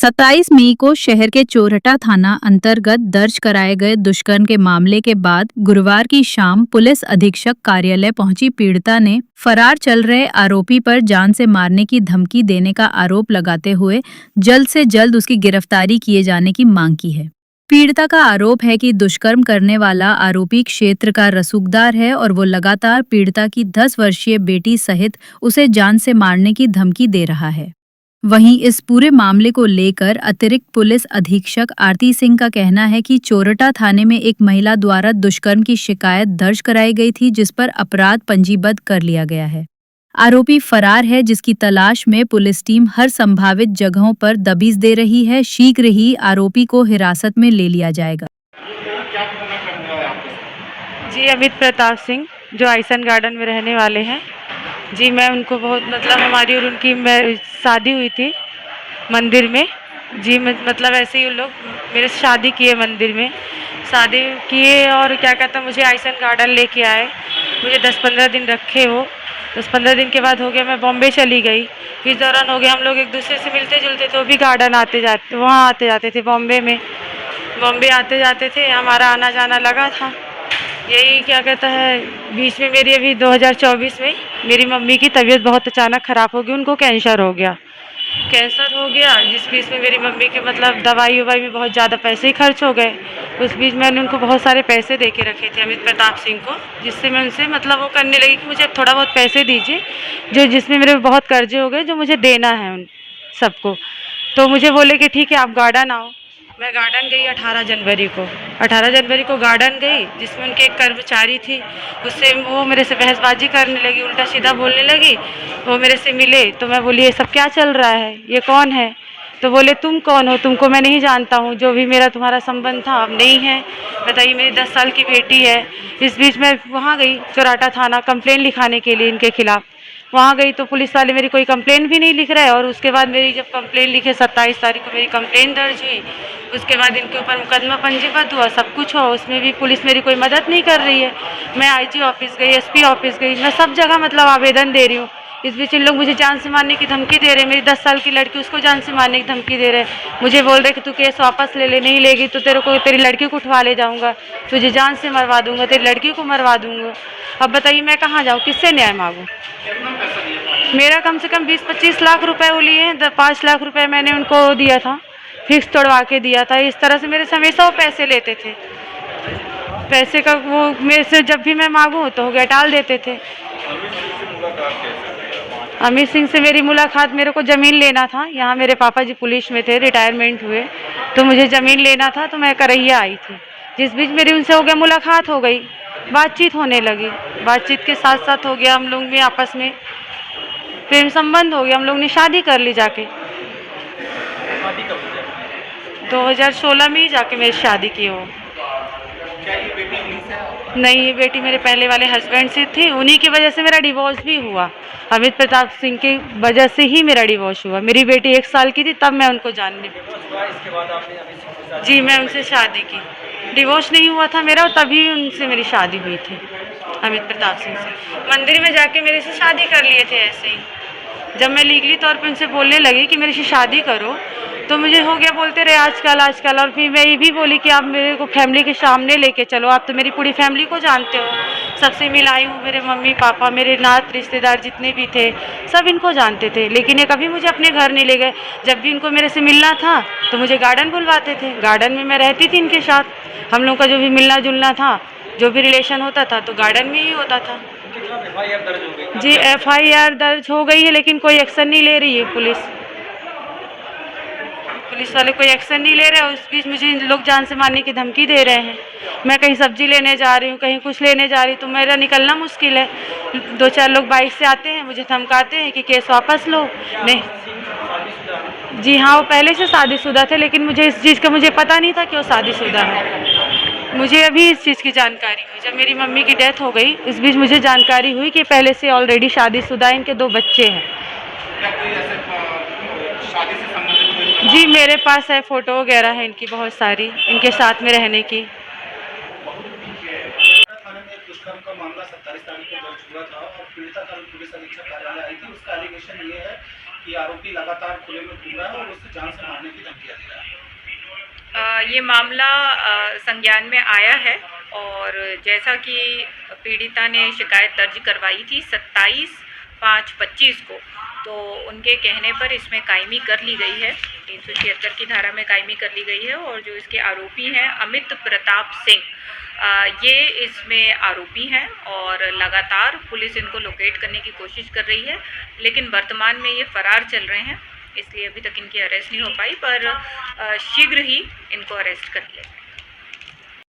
27 मई को शहर के चोरहटा थाना अंतर्गत दर्ज कराए गए दुष्कर्म के मामले के बाद गुरुवार की शाम पुलिस अधीक्षक कार्यालय पहुंची पीड़िता ने फरार चल रहे आरोपी पर जान से मारने की धमकी देने का आरोप लगाते हुए जल्द से जल्द उसकी गिरफ्तारी किए जाने की मांग की है। पीड़िता का आरोप है कि दुष्कर्म करने वाला आरोपी क्षेत्र का रसूखदार है और वो लगातार पीड़िता की 10 वर्षीय बेटी सहित उसे जान से मारने की धमकी दे रहा है। वहीं इस पूरे मामले को लेकर अतिरिक्त पुलिस अधीक्षक आरती सिंह का कहना है कि चोरहटा थाने में एक महिला द्वारा दुष्कर्म की शिकायत दर्ज कराई गई थी, जिस पर अपराध पंजीबद्ध कर लिया गया है। आरोपी फरार है, जिसकी तलाश में पुलिस टीम हर संभावित जगहों पर दबिश दे रही है। शीघ्र ही आरोपी को हिरासत में ले लिया जाएगा। जी, अमित प्रताप सिंह जो आइसन गार्डन में रहने वाले हैं। जी, मैं उनको बहुत हमारी और उनकी शादी हुई थी मंदिर में। जी, मतलब ऐसे ही उन लोग मेरे से शादी किए, मंदिर में शादी किए और क्या कहता मुझे आइसन गार्डन लेके आए। मुझे 10-15 दिन रखे वो। 10-15 दिन के बाद हो गया मैं बॉम्बे चली गई। इस दौरान हो गया हम लोग एक दूसरे से मिलते जुलते थे, वो भी गार्डन वहाँ आते जाते थे। बॉम्बे आते जाते थे, हमारा आना जाना लगा था। यही क्या कहता है, बीच में मेरी अभी 2024 में मेरी मम्मी की तबीयत बहुत अचानक ख़राब हो गई। उनको कैंसर हो गया, जिस बीच में मेरी मम्मी के मतलब दवाई ववाई में बहुत ज़्यादा पैसे ही खर्च हो गए। उस बीच मैंने उनको बहुत सारे पैसे दे के रखे थे अमित प्रताप सिंह को, जिससे मैं उनसे मतलब वो करने लगी कि मुझे थोड़ा बहुत पैसे दीजिए, जिसमें मेरे बहुत कर्जे हो गए, जो मुझे देना है उन सबको। तो मुझे बोले कि ठीक है आप गार्डन आओ। मैं गार्डन गई 18 जनवरी को गार्डन गई, जिसमें उनके एक कर्मचारी थी। उससे वो मेरे से बहसबाजी करने लगी, उल्टा सीधा बोलने लगी। वो मेरे से मिले तो मैं बोली ये सब क्या चल रहा है, ये कौन है? तो बोले तुम कौन हो, तुमको मैं नहीं जानता हूँ, जो भी मेरा तुम्हारा संबंध था अब नहीं है। बताइए, मेरी 10 साल की बेटी है। इस बीच मैं वहाँ गई चोरहटा थाना कंप्लेन लिखाने के लिए इनके खिलाफ। वहाँ गई तो पुलिस वाले मेरी कोई कंप्लेन भी नहीं लिख रहे। और उसके बाद मेरी जब कंप्लेन लिखे 27 तारीख को मेरी कंप्लेन दर्ज हुई। उसके बाद इनके ऊपर मुकदमा पंजीबद्ध हुआ, सब कुछ हुआ, उसमें भी पुलिस मेरी कोई मदद नहीं कर रही है। मैं आईजी ऑफिस गई, एसपी ऑफिस गई, मैं सब जगह मतलब आवेदन दे रही हूँ। इस बीच इन लोग मुझे जान से मारने की धमकी दे रहे हैं। मेरी 10 साल की लड़की, उसको जान से मारने की धमकी दे रहे हैं। मुझे बोल रहे कि तू केस वापस ले ले, नहीं लेगी तो तेरी लड़की को उठवा ले जाऊँगा, तुझे जान से मरवा दूँगा, तेरी लड़की को मरवा दूँगा। अब बताइए मैं कहाँ जाऊँ, किससे न्याय मांगूँ? मेरा कम से कम 20-25 लाख रुपए वो लिए हैं। 5 लाख रुपए मैंने उनको दिया था, फिक्स तोड़वा के दिया था। इस तरह से मेरे से हमेशा वो पैसे लेते थे। पैसे का वो मेरे से जब भी मैं मांगूँ तो वो टाल देते थे। अमित सिंह से मेरी मुलाकात, मेरे को ज़मीन लेना था। यहाँ मेरे पापा जी पुलिस में थे, रिटायरमेंट हुए, तो मुझे ज़मीन लेना था, तो मैं करैया आई थी। जिस बीच मेरी उनसे हो गया, मुलाकात हो गई, बातचीत होने लगी। बातचीत के साथ साथ हो गया हम लोग में आपस में प्रेम संबंध हो गया। हम लोग ने शादी कर ली जाके। 2016 में ही जाके मेरी शादी की हो। नहीं, ये बेटी मेरे पहले वाले हस्बैंड से थी, उन्हीं की वजह से मेरा डिवोर्स भी हुआ। अमित प्रताप सिंह की वजह से ही मेरा डिवोर्स हुआ। मेरी बेटी 1 साल की थी तब मैं उनको जानने। इसके बाद आपने अमित सिंह से शादी? जी, मैं उनसे शादी की। डिवोर्स नहीं हुआ था मेरा, तभी उनसे मेरी शादी हुई थी अमित प्रताप सिंह से। मंदिर में जाके मेरे से शादी कर लिए थे ऐसे ही। जब मैं लीगली तौर पे उनसे बोलने लगी कि मेरे से शादी करो, तो मुझे हो गया बोलते रहे आजकल। और फिर मैं ये भी बोली कि आप मेरे को फैमिली के सामने लेके चलो, आप तो मेरी पूरी फैमिली को जानते हो, सबसे मिलाई हूँ। मेरे मम्मी पापा, मेरे नात रिश्तेदार जितने भी थे, सब इनको जानते थे। लेकिन ये कभी मुझे अपने घर नहीं ले गए। जब भी इनको मेरे से मिलना था तो मुझे गार्डन बुलवाते थे। गार्डन में मैं रहती थी इनके साथ। हम लोग का जो भी मिलना जुलना था, जो भी रिलेशन होता था, तो गार्डन में ही होता था। FIR दर्ज हो गई? जी, FIR दर्ज हो गई है, लेकिन कोई एक्शन नहीं ले रही है पुलिस वाले, कोई एक्शन नहीं ले रहे हैं। उस बीच मुझे लोग जान से मारने की धमकी दे रहे हैं। मैं कहीं सब्जी लेने जा रही हूँ, कहीं कुछ लेने जा रही हूँ, तो मेरा निकलना मुश्किल है। 2-4 लोग बाइक से आते हैं, मुझे धमकाते हैं कि केस वापस लो। नहीं, जी हाँ, वो पहले से शादीशुदा थे, लेकिन मुझे इस चीज़ का मुझे पता नहीं था कि वो शादीशुदा है। मुझे अभी इस चीज़ की जानकारी हुई जब मेरी मम्मी की डेथ हो गई। इस बीच मुझे जानकारी हुई कि पहले से ऑलरेडी शादीशुदा है, इनके 2 बच्चे हैं। क्या कोई ऐसे शादी से संबंधित कोई? जी, मेरे पास है, फ़ोटो वगैरह है इनकी बहुत सारी, इनके साथ में रहने की। थाने में एक दुष्कर्म का मामला 27 तारीख को पर दर्ज हुआ था और पीड़िता कल पुलिस अधीक्षक कार्यालय आई थी। उसका एलिगेशन ये है कि आरोपी लगातार खुले में घूम रहा है और उसे जान से मारने की धमकियां दे रहा है। ये मामला संज्ञान में आया है और जैसा कि पीड़िता ने शिकायत दर्ज करवाई थी 27/5/25 को, तो उनके कहने पर इसमें कायमी कर ली गई है, 376 की धारा में कायमी कर ली गई है। और जो इसके आरोपी हैं अमित प्रताप सिंह, ये इसमें आरोपी हैं और लगातार पुलिस इनको लोकेट करने की कोशिश कर रही है, लेकिन वर्तमान में ये फरार चल रहे हैं, इसलिए अभी तक इनकी अरेस्ट नहीं हो पाई, पर शीघ्र ही इनको अरेस्ट कर लिया जाए।